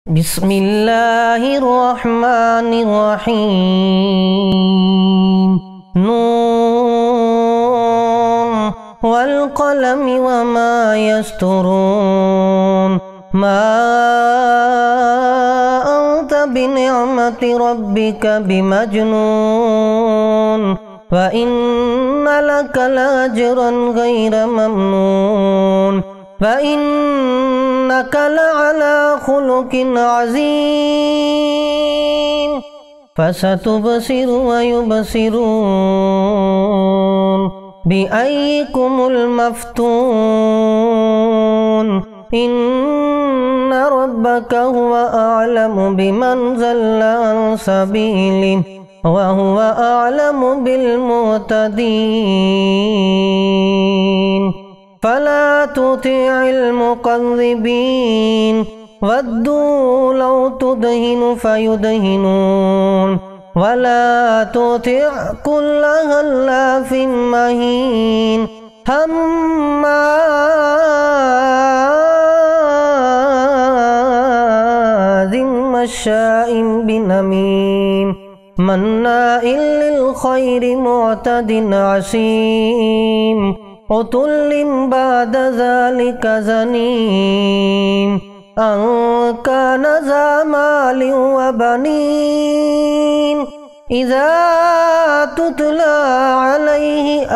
Bismillahirrahmanirrahim. Nun wal qalami wa ma yasturun. Ma anta bi ni'mati rabbika bimajnun. Wa inna laka lajran ghayra mamnun. Wa innaka la'ala khuluqin azim. Fasatubsiru wa yubsirun bi ayyikumul maftun. Inna rabbaka huwa a'lamu biman zalla an sabilihi wa huwa a'lamu bil muhtadin. Fala tuti'il mukazzibin waddu law tudhinu fayudhinun wala tuti' kulla hallafin mahin hammazin masya'in binamim manna'il lil khairi mu'tadin asim utullin ba'da zalika zanim an kana za malin wa banin idza tutla alaihi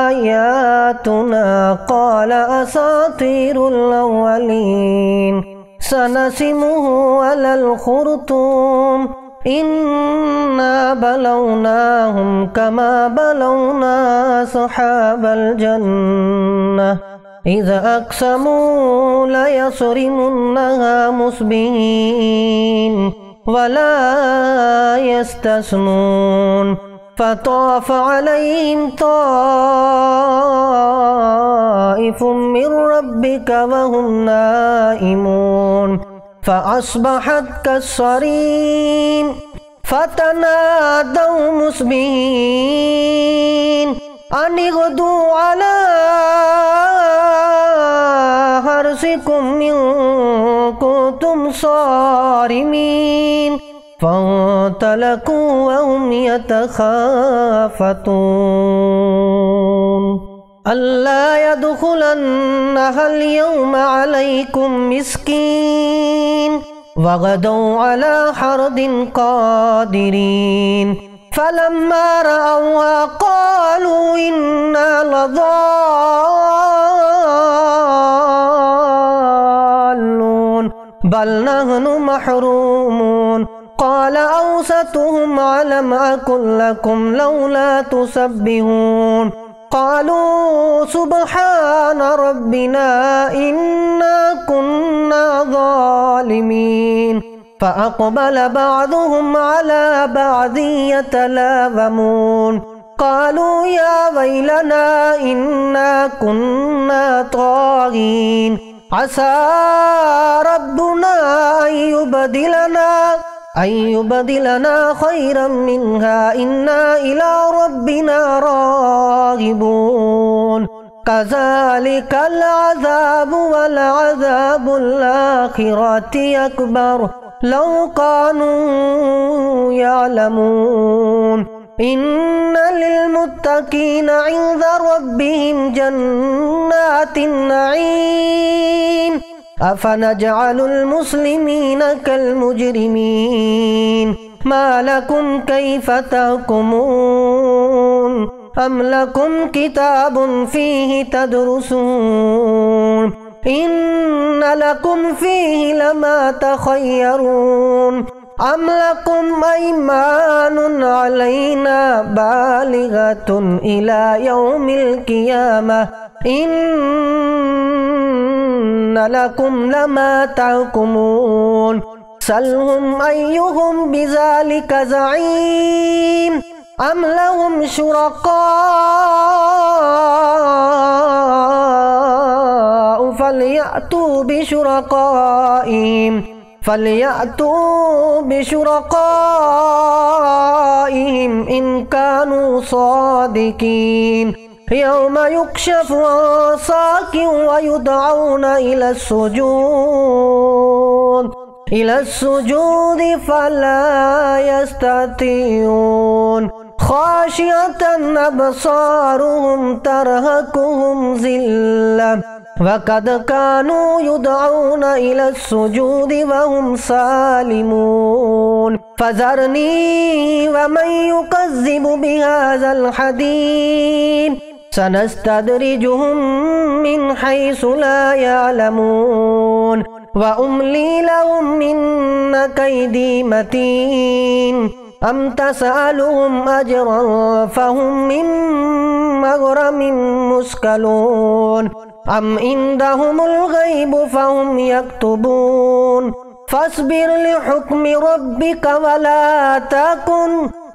ayatuna qala asatirul awwalin sanasimuhu alal khurtum inna balawnahum kama balawna ashabal jannah idza aqsamu la yasrimunnaha musbihin wa la yastasnun fatafa alayhim ta'ifun min rabbika wa hum naimun فأصبحت كالصريم فتنادوا مصبحين أن اغدوا على حرثكم إن كنتم صارمين فانطلقوا وهم يتخافتون ألا يدخلنها اليوم عليكم مسكين وغدوا على حرد قادرين فلما رأوها قالوا إنا لضالون بل نحن محرومون قال أوسطهم ألم أقل لكم لولا تسبحون قالوا سبحان ربنا إنا كنا ظالمين فأقبل بعضهم على بعض يتلاومون قالوا يا ويلنا إنا كنا طاغين عسى ربنا أن يبدلنا خيرا منها إنا إلى ربنا راغبون كذلك العذاب ولعذاب الآخرة أكبر لو كانوا يعلمون إن للمتقين عند ربهم جنات النعيم أفنجعل المسلمين كالمجرمين ما لكم كيف تحكمون أم لكم كتاب فيه تدرسون إن لكم فيه لما تخيرون أم لكم أيمان علينا بالغة إلى يوم القيامة إن لكم لما تحكمون سلهم أيهم بذلك زعيم أم لهم شركاء فليأتوا بشركائهم إن كانوا صادقين يوم يكشف عن ساق ويدعون إلى السجود إلى السجود فلا يستطيعون خاشعة أبصارهم ترهقهم ذلة وقد كانوا يدعون إلى السجود وهم سالمون فذرني ومن يكذب بهذا الحديث سنستدرجهم من حيث لا يعلمون وأملي لهم إن كيدي متين أم تسألهم أجرا فهم من مغرم مثقلون أم عندهم الغيب فهم يكتبون فاصبر لحكم ربك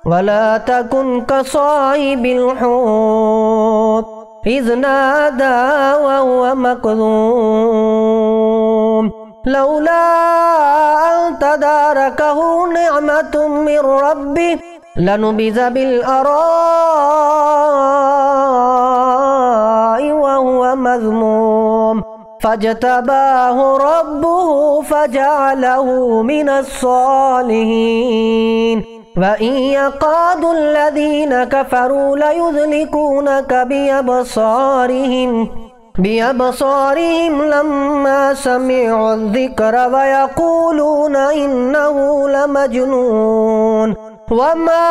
ولا تكن كصاحب الحوت إذ نادى وهو مكظوم لولا أن تداركه نعمة من ربه لنبذ بالأراء وهو مذموم فاجتباه ربه فجعله من الصالحين وإن يكاد الذين كفروا ليزلقونك بأبصارهم لما سمعوا الذكر ويقولون إنه لمجنون وما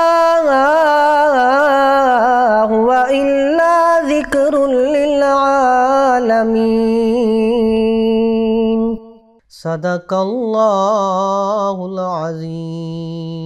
هو إلا ذكر للعالمين صدق الله العظيم.